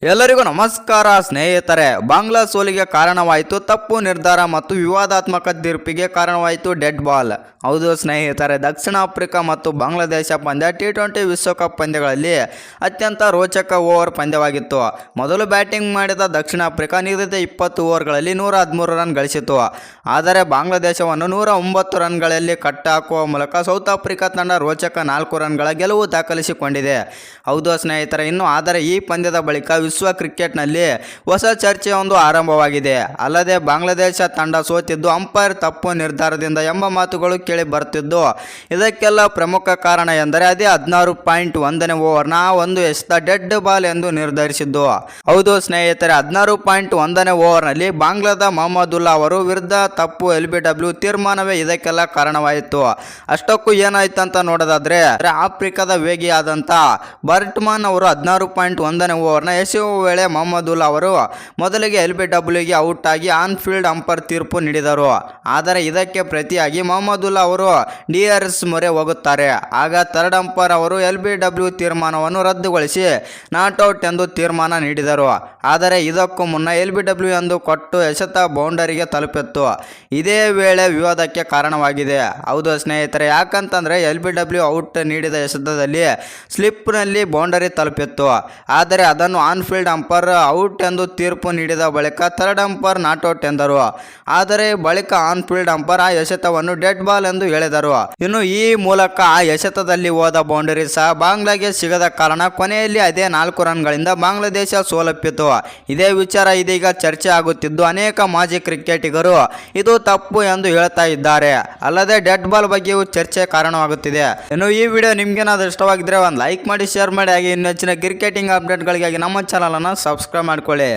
ಎಲ್ಲರಿಗೂ ನಮಸ್ಕಾರ ಸ್ನೇಹಿತರೆ. ಬಾಂಗ್ಲಾ ಸೋಲಿಗೆ ಕಾರಣವಾಯಿತು ತಪ್ಪು ನಿರ್ಧಾರ ಮತ್ತು ವಿವಾದಾತ್ಮಕ ತೀರ್ಪಿಗೆ ಕಾರಣವಾಯಿತು ಡೆಡ್ ಬಾಲ್. ಹೌದು ಸ್ನೇಹಿತರೆ, ದಕ್ಷಿಣ ಆಫ್ರಿಕಾ ಮತ್ತು ಬಾಂಗ್ಲಾದೇಶ ಪಂದ್ಯ T20 ವಿಶ್ವಕಪ್ ಪಂದ್ಯಗಳಲ್ಲಿ ಅತ್ಯಂತ ರೋಚಕ ಓವರ್ ಪಂದ್ಯವಾಗಿತ್ತು. ಮೊದಲು ಬ್ಯಾಟಿಂಗ್ ಮಾಡಿದ ದಕ್ಷಿಣ ಆಫ್ರಿಕಾ ನಿಗದಿತ 20 ಓವರ್ಗಳಲ್ಲಿ 113 ರನ್ ಗಳಿಸಿತು. ಆದರೆ ಬಾಂಗ್ಲಾದೇಶವನ್ನು 109 ರನ್ಗಳಲ್ಲಿ ಕಟ್ಟಾಕುವ ಮೂಲಕ ಸೌತ್ ಆಫ್ರಿಕಾ ತಂಡ ರೋಚಕ 4 ರನ್ಗಳ ಗೆಲುವು ದಾಖಲಿಸಿಕೊಂಡಿದೆ. ಹೌದು ಸ್ನೇಹಿತರೆ, ಆದರೆ ಈ ಪಂದ್ಯದ ಬಳಿಕ ವಿಶ್ವ ಕ್ರಿಕೆಟ್ನಲ್ಲಿ ಹೊಸ ಚರ್ಚೆಯೊಂದು ಆರಂಭವಾಗಿದೆ. ಅಲ್ಲದೆ ಬಾಂಗ್ಲಾದೇಶ ತಂಡ ಸೋತಿದ್ದು ಅಂಪೈರ್ ತಪ್ಪು ನಿರ್ಧಾರದಿಂದ ಎಂಬ ಮಾತುಗಳು ಕೇಳಿ ಬರುತ್ತಿದ್ದು, ಇದಕ್ಕೆಲ್ಲ ಪ್ರಮುಖ ಕಾರಣ ಎಂದರೆ ಅದೇ 16.1ನೇ ಓವರ್ನ ಒಂದು ಎಸೆತ ಡೆಡ್ ಬಾಲ್ ಎಂದು ನಿರ್ಧರಿಸಿದ್ದು. ಹೌದು ಸ್ನೇಹಿತರೆ, 16.1ನೇ ಓವರ್ನಲ್ಲಿ ಬಾಂಗ್ಲಾದ ಮೊಹಮ್ಮದುಲ್ಲಾ ಅವರು ವಿರುದ್ಧ ತಪ್ಪು LBW ತೀರ್ಮಾನವೇ ಇದಕ್ಕೆಲ್ಲ ಕಾರಣವಾಯಿತು. ಅಷ್ಟಕ್ಕೂ ಏನಾಯ್ತಂತ ನೋಡೋದಾದ್ರೆ, ಆಫ್ರಿಕಾದ ವೇಗಿಯಾದಂಥ ಬರ್ಟ್ಮನ್ ಅವರು 16.1ನೇ ಓವರ್ನ ಎಸೆಯುವ ವೇಳೆ ಮೊಹಮ್ಮದುಲ್ಲಾ ಅವರು ಮೊದಲಿಗೆ LBWಗೆ ಔಟ್ ಆಗಿ ಆನ್ ಫೀಲ್ಡ್ ಅಂಪೈರ್ ತೀರ್ಪು ನೀಡಿದರು. ಆದರೆ ಇದಕ್ಕೆ ಪ್ರತಿಯಾಗಿ ಮೊಹಮ್ಮದುಲ್ಲಾ ಅವರು DRS ಮೊರೆ ಹೋಗುತ್ತಾರೆ. ಆಗ ಥರ್ಡ್ ಅಂಪೈರ್ ಅವರು LBW ತೀರ್ಮಾನವನ್ನು ರದ್ದುಗೊಳಿಸಿ ನಾಟ್ಔಟ್ ಎಂದು ತೀರ್ಮಾನ ನೀಡಿದರು. ಆದರೆ ಇದಕ್ಕೂ ಮುನ್ನ LBW ಎಂದು ಕೊಟ್ಟು ಎಸೆತ ಬೌಂಡರಿಗೆ ತಲುಪಿತ್ತು. ಇದೇ ವೇಳೆ ವಿವಾದಕ್ಕೆ ಕಾರಣವಾಗಿದೆ. ಹೌದು ಸ್ನೇಹಿತರೆ, ಯಾಕಂತಂದರೆ LBW ಔಟ್ ನೀಡಿದ ಎಸೆತದಲ್ಲಿ ಸ್ಲಿಪ್ನಲ್ಲಿ ಬೌಂಡರಿ ತಲುಪಿತ್ತು. ಆದರೆ ಅದನ್ನು ಆನ್ ಫೀಲ್ಡ್ ಅಂಪೈರ್ ಔಟ್ ಎಂದು ತೀರ್ಪು ನೀಡಿದ ಬಳಿಕ ಥರ್ಡ್ ಅಂಪೈರ್ ನಾಟ್ಔಟ್ ಎಂದರು. ಆದರೆ ಬಳಿಕ ಆನ್ ಫೀಲ್ಡ್ ಅಂಪೈರ್ ಆ ಎಸೆತವನ್ನು ಡೆಡ್ ಬಾಲ್ ಎಂದು ಹೇಳಿದರು. ಇನ್ನು ಈ ಮೂಲಕ ಆ ಎಸೆತದಲ್ಲಿ ಹೋದ ಬೌಂಡರಿ ಸಹ ಬಾಂಗ್ಲಾಗೆ ಸಿಗದ ಕಾರಣ ಕೊನೆಯಲ್ಲಿ ಅದೇ 4 ರನ್ಗಳಿಂದ ಬಾಂಗ್ಲಾದೇಶ ಸೋಲಪ್ಪಿತು. ಇದೇ ವಿಚಾರ ಇದೀಗ ಚರ್ಚೆ ಆಗುತ್ತಿದ್ದು, ಅನೇಕ ಮಾಜಿ ಕ್ರಿಕೆಟಿಗರು ಇದು ತಪ್ಪು ಎಂದು ಹೇಳ್ತಾ ಇದ್ದಾರೆ. ಅಲ್ಲದೆ ಡೆಡ್ ಬಾಲ್ ಬಗ್ಗೆಯೂ ಚರ್ಚೆ ಕಾರಣವಾಗುತ್ತಿದೆ. ಇನ್ನು ಈ ವಿಡಿಯೋ ನಿಮ್ಗೇನಾದ್ರೂ ಇಷ್ಟವಾಗಿದ್ರೆ ಒಂದು ಲೈಕ್ ಮಾಡಿ, ಶೇರ್ ಮಾಡಿ, ಹಾಗೆ ಇನ್ನೂ ಹೆಚ್ಚಿನ ಕ್ರಿಕೆಟಿಂಗ್ ಅಪ್ಡೇಟ್ಗಳಿಗಾಗಿ ನಮ್ಮ ಚಾನಲನ್ನು ಸಬ್ಸ್ಕ್ರೈಬ್ ಮಾಡ್ಕೊಳ್ಳಿ.